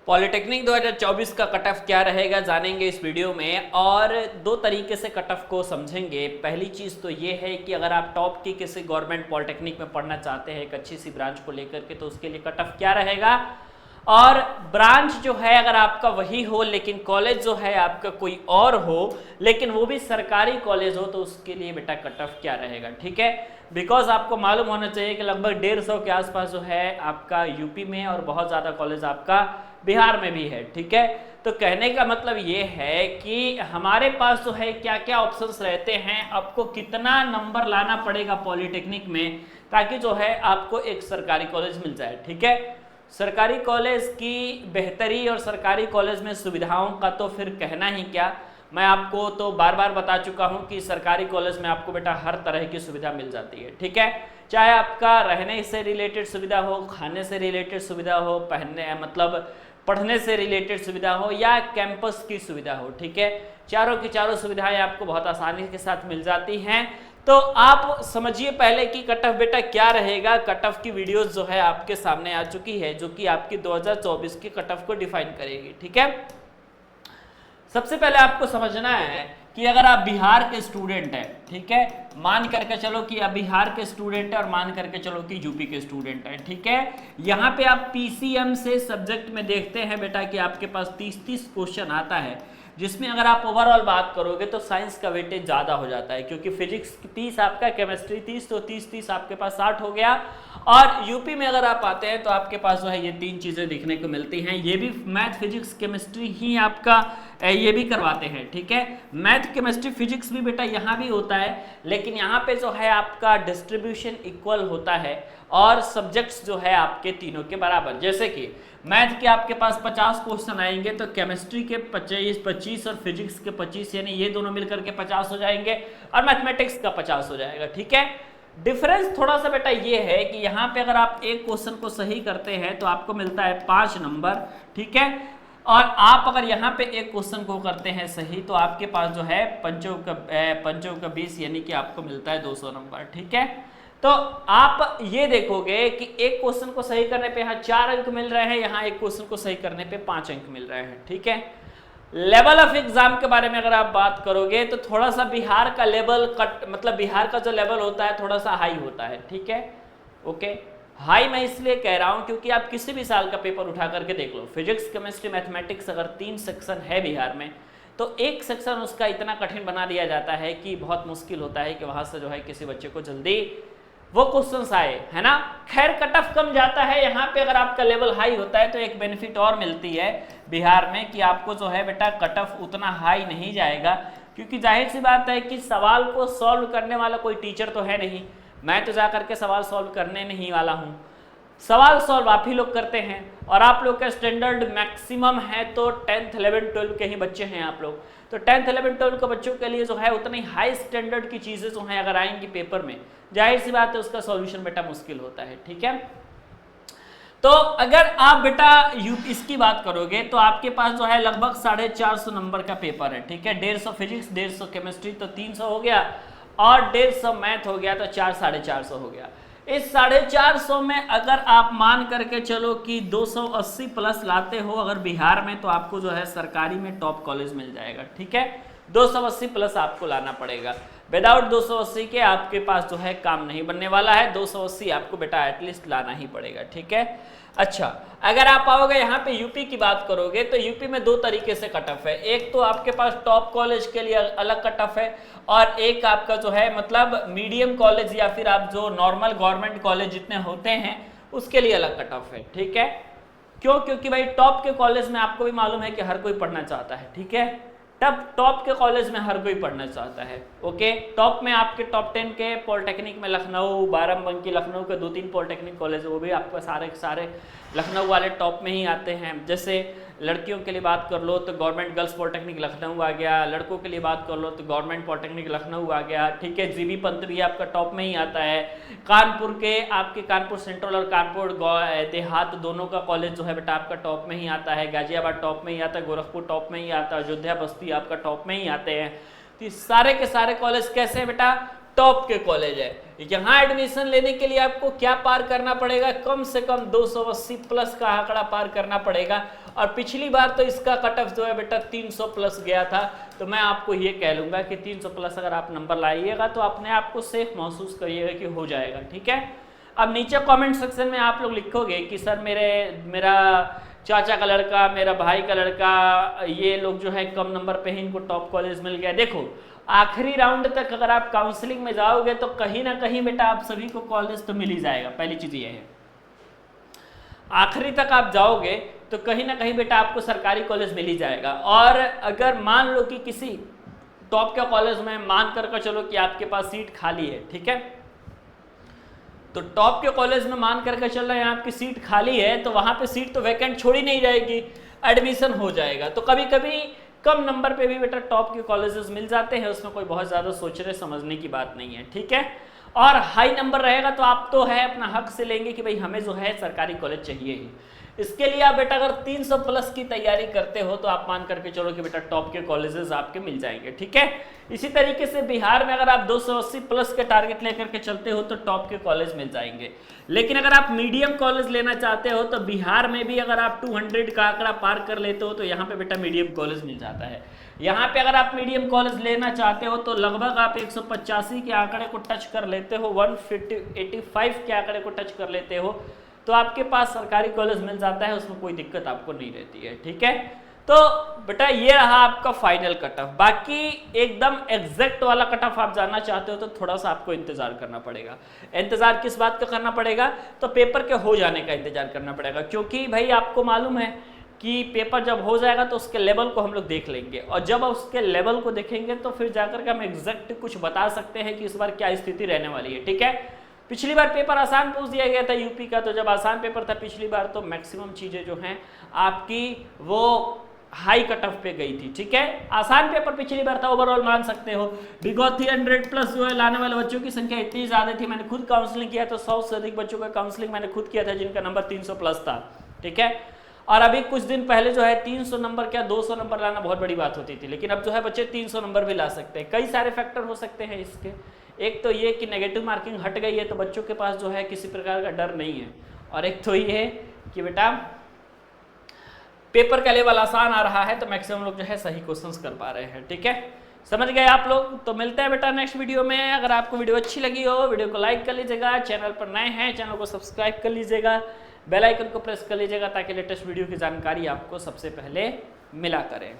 Polytechnic 2024 का cut off क्या रहेगा जानेंगे इस वीडियो में, और दो तरीके से कट ऑफ को समझेंगे। पहली चीज़ तो ये है कि अगर आप टॉप की किसी गवर्नमेंट पॉलिटेक्निक में पढ़ना चाहते हैं एक अच्छी सी ब्रांच को लेकर के, तो उसके लिए कट ऑफ क्या रहेगा, और ब्रांच जो है अगर आपका वही हो लेकिन कॉलेज जो है आपका कोई और हो लेकिन वो भी सरकारी कॉलेज हो, तो उसके लिए बेटा कट ऑफ क्या रहेगा। ठीक है, बिकॉज आपको मालूम होना चाहिए कि लगभग 150 के आसपास जो है आपका यूपी में और बहुत ज़्यादा कॉलेज आपका बिहार में भी है। ठीक है, तो कहने का मतलब ये है कि हमारे पास जो है क्या क्या ऑप्शंस रहते हैं, आपको कितना नंबर लाना पड़ेगा पॉलिटेक्निक में ताकि जो है आपको एक सरकारी कॉलेज मिल जाए। ठीक है, सरकारी कॉलेज की बेहतरी और सरकारी कॉलेज में सुविधाओं का तो फिर कहना ही क्या, मैं आपको तो बार बार बता चुका हूं कि सरकारी कॉलेज में आपको बेटा हर तरह की सुविधा मिल जाती है। ठीक है, चाहे आपका रहने से रिलेटेड सुविधा हो, खाने से रिलेटेड सुविधा हो, पहनने मतलब पढ़ने से रिलेटेड सुविधा हो या कैंपस की सुविधा हो। ठीक है, चारों की चारों सुविधाएं आपको बहुत आसानी के साथ मिल जाती हैं। तो आप समझिए पहले कि कट ऑफ बेटा क्या रहेगा। कट ऑफ की वीडियोस जो है आपके सामने आ चुकी है जो कि आपकी 2024 के कट ऑफ को डिफाइन करेगी। ठीक है, सबसे पहले आपको समझना है कि अगर आप बिहार के स्टूडेंट हैं, ठीक है, मान करके चलो कि आप बिहार के स्टूडेंट हैं और मान करके चलो कि यूपी के स्टूडेंट हैं। ठीक है, यहाँ पे आप पीसीएम से सब्जेक्ट में देखते हैं बेटा कि आपके पास 30-30 क्वेश्चन आता है, जिसमें अगर आप ओवरऑल बात करोगे तो साइंस का वेटेज ज़्यादा हो जाता है क्योंकि फिजिक्स 30 आपका, केमिस्ट्री 30, तो 30-30 आपके पास 60 हो गया। और यूपी में अगर आप आते हैं तो आपके पास जो है ये तीन चीज़ें दिखने को मिलती हैं। ये भी मैथ फिजिक्स केमिस्ट्री ही आपका ये भी करवाते हैं। ठीक है, मैथ केमिस्ट्री फिजिक्स भी बेटा यहाँ भी होता है, लेकिन यहाँ पे जो है आपका डिस्ट्रीब्यूशन इक्वल होता है और सब्जेक्ट्स जो है आपके तीनों के बराबर। जैसे कि मैथ के आपके पास 50 क्वेश्चन आएंगे तो केमिस्ट्री के 25 और फिजिक्स के 25, यानी ये दोनों मिलकर के 50 हो जाएंगे और मैथमेटिक्स का 50 हो जाएगा। ठीक है, डिफरेंस थोड़ा सा बेटा ये है कि यहाँ पे अगर आप एक क्वेश्चन को सही करते हैं तो आपको मिलता है 5 नंबर। ठीक है, और आप अगर यहाँ पे एक क्वेश्चन को करते हैं सही तो आपके पास जो है पंचों का 20, यानी कि आपको मिलता है 200 नंबर। ठीक है, तो आप ये देखोगे कि एक क्वेश्चन को सही करने पे यहाँ 4 अंक मिल रहे हैं, यहाँ एक क्वेश्चन को सही करने पे 5 अंक मिल रहे हैं। ठीक है, लेवल ऑफ एग्जाम के बारे में अगर आप बात करोगे तो थोड़ा सा बिहार का लेवल मतलब बिहार का जो लेवल होता है थोड़ा सा हाई होता है। ठीक है, ओके, हाई मैं इसलिए कह रहा हूं क्योंकि आप किसी भी साल का पेपर उठा करके देख लो, फिजिक्स केमिस्ट्री मैथमेटिक्स अगर 3 सेक्शन है बिहार में तो एक सेक्शन उसका इतना कठिन बना दिया जाता है कि बहुत मुश्किल होता है कि वहां से जो है किसी बच्चे को जल्दी वो क्वेश्चंस आए, है ना। खैर कट ऑफ कम जाता है, यहाँ पे अगर आपका लेवल हाई होता है तो एक बेनिफिट और मिलती है बिहार में कि आपको जो है बेटा कट ऑफ उतना हाई नहीं जाएगा, क्योंकि जाहिर सी बात है कि सवाल को सॉल्व करने वाला कोई टीचर तो है नहीं, मैं तो जा करके सवाल सॉल्व करने नहीं वाला हूँ। सवाल सॉल्व आप ही लोग करते हैं और आप लोग का स्टैंडर्ड मैक्सिमम है तो 10th 11th 12 के ही बच्चे हैं आप लोग, तो 10th 11th 12 के बच्चों के लिए जो है उतनी हाई स्टैंडर्ड की चीज़ें जो हैं अगर आएंगी पेपर में, जाहिर सी बात है उसका सॉल्यूशन बेटा मुश्किल होता है। ठीक है, तो अगर आप बेटा इसकी बात करोगे तो आपके पास जो है लगभग 450 नंबर का पेपर है। ठीक है, 150 फिजिक्स, 150 केमिस्ट्री तो 300 हो गया और 150 मैथ हो गया तो 400-450 हो गया। इस 450 में अगर आप मान करके चलो कि 280 प्लस लाते हो अगर बिहार में, तो आपको जो है सरकारी में टॉप कॉलेज मिल जाएगा। ठीक है, 280 प्लस आपको लाना पड़ेगा, विदाउट 280 के आपके पास जो है काम नहीं बनने वाला है, 280 आपको बेटा एटलीस्ट लाना ही पड़ेगा। ठीक है, अच्छा अगर आप आओगे यहाँ पे यूपी की बात करोगे तो यूपी में दो तरीके से कट ऑफ है, एक तो आपके पास टॉप कॉलेज के लिए अलग कट ऑफ है और एक आपका जो है मतलब मीडियम कॉलेज या फिर आप जो नॉर्मल गवर्नमेंट कॉलेज जितने होते हैं उसके लिए अलग कट ऑफ है। ठीक है, क्यों, क्योंकि भाई टॉप के कॉलेज में आपको भी मालूम है कि हर कोई पढ़ना चाहता है। ठीक है, तब टॉप के कॉलेज में हर कोई पढ़ना चाहता है। ओके, टॉप में आपके टॉप 10 के पॉलिटेक्निक में लखनऊ, बाराबंकी, लखनऊ के 2-3 पॉलिटेक्निक कॉलेज वो भी आपको सारे के सारे लखनऊ वाले टॉप में ही आते हैं। जैसे लड़कियों के लिए बात कर लो तो गवर्नमेंट गर्ल्स पॉलिटेक्निक लखनऊ आ गया, लड़कों के लिए बात कर लो तो गवर्नमेंट पॉलिटेक्निक लखनऊ आ गया। ठीक है, जीबी पंत भी आपका टॉप में ही आता है। कानपुर के आपके कानपुर सेंट्रल और कानपुर देहात दोनों का कॉलेज जो है बेटा आपका टॉप में ही आता है। गाजियाबाद टॉप में ही आता है, गोरखपुर टॉप में ही आता है, अयोध्या बस्ती आपका टॉप में ही आते हैं। तो सारे के सारे कॉलेज कैसे हैं बेटा, टॉप के कॉलेज है। यहाँ एडमिशन लेने के लिए आपको क्या पार करना पड़ेगा, कम से कम 280 प्लस का आंकड़ा पार करना पड़ेगा। और पिछली बार तो इसका कट ऑफ जो है बेटा 300 प्लस गया था, तो मैं आपको ये कह लूंगा कि 300 प्लस अगर आप नंबर लाइएगा तो अपने आप को सेफ महसूस करिएगा कि हो जाएगा, ठीक है। अब नीचे कमेंट सेक्शन में आप लोग लिखोगे कि सर मेरा चाचा का लड़का, मेरा भाई का लड़का, ये लोग जो है कम नंबर पे ही इनको टॉप कॉलेज मिल गया। देखो आखिरी राउंड तक अगर आप काउंसलिंग में जाओगे तो कहीं ना कहीं बेटा आप सभी को कॉलेज तो मिल ही जाएगा, पहली चीज ये है। आखिरी तक आप जाओगे तो कहीं ना कहीं बेटा आपको सरकारी कॉलेज मिल ही जाएगा। और अगर मान लो कि किसी टॉप के कॉलेज में मान कर चलो कि आपके पास सीट खाली है, ठीक है, तो टॉप के कॉलेज में मान करके चल रहे हैं आपकी सीट खाली है, तो वहां पे सीट तो वैकेंट छोड़ी नहीं जाएगी, एडमिशन हो जाएगा। तो कभी कभी कम नंबर पे भी बेटा टॉप के कॉलेजेस मिल जाते हैं, उसमें कोई बहुत ज़्यादा सोचने समझने की बात नहीं है, ठीक है। और हाई नंबर रहेगा तो आप तो है अपना हक से लेंगे कि भाई हमें जो है सरकारी कॉलेज चाहिए ही। इसके लिए आप बेटा अगर 300 प्लस की तैयारी करते हो तो आप मान करके चलो कि बेटा टॉप के कॉलेजेस आपके मिल जाएंगे, ठीक है। इसी तरीके से बिहार में अगर आप 280 प्लस के टारगेट लेकर के चलते हो तो टॉप के कॉलेज मिल जाएंगे। लेकिन अगर आप मीडियम कॉलेज लेना चाहते हो तो बिहार में भी अगर आप 200 का आंकड़ा पार कर लेते हो तो यहाँ पे बेटा मीडियम कॉलेज मिल जाता है। यहाँ पे अगर आप मीडियम कॉलेज लेना चाहते हो तो लगभग आप 185 के आंकड़े को टच कर लेते हो, 185 के आंकड़े को टच कर लेते हो तो आपके पास सरकारी कॉलेज मिल जाता है, उसमें कोई दिक्कत आपको नहीं रहती है, ठीक है। तो बेटा ये रहा आपका फाइनल कट ऑफ। बाकी एकदम एग्जैक्ट वाला कट ऑफ आप जानना चाहते हो तो थोड़ा सा आपको इंतजार करना पड़ेगा। इंतजार किस बात का करना पड़ेगा, तो पेपर के हो जाने का इंतजार करना पड़ेगा, क्योंकि भाई आपको मालूम है कि पेपर जब हो जाएगा तो उसके लेवल को हम लोग देख लेंगे, और जब उसके लेवल को देखेंगे तो फिर जाकर के हम एग्जैक्ट कुछ बता सकते हैं कि इस बार क्या स्थिति रहने वाली है, ठीक है। पिछली बार पेपर आसान पूछ दिया गया था यूपी का, तो जब आसान पेपर था पिछली बार तो मैक्सिमम चीजें जो हैं आपकी वो हाई कट ऑफ पे गई थी, ठीक है। आसान पेपर पिछली बार था, ओवरऑल मान सकते हो बिकॉज 300 प्लस जो है लाने वाले बच्चों की संख्या इतनी ज्यादा थी। मैंने खुद काउंसलिंग किया तो 100 से अधिक बच्चों का काउंसलिंग मैंने खुद किया था जिनका नंबर 300 प्लस था, ठीक है। और अभी कुछ दिन पहले जो है 300 नंबर क्या 200 नंबर लाना बहुत बड़ी बात होती थी, लेकिन अब जो है बच्चे 300 नंबर भी ला सकते हैं। कई सारे फैक्टर हो सकते हैं इसके, एक तो ये कि नेगेटिव मार्किंग हट गई है तो बच्चों के पास जो है किसी प्रकार का डर नहीं है, और एक तो ये है कि बेटा पेपर का लेवल आसान आ रहा है तो मैक्सिमम लोग जो है सही क्वेश्चंस कर पा रहे हैं, ठीक है। समझ गए आप लोग। तो मिलते हैं बेटा नेक्स्ट वीडियो में। अगर आपको वीडियो अच्छी लगी हो वीडियो को लाइक कर लीजिएगा, चैनल पर नए हैं चैनल को सब्सक्राइब कर लीजिएगा, बेल आइकन को प्रेस कर लीजिएगा ताकि लेटेस्ट वीडियो की जानकारी आपको सबसे पहले मिला करें।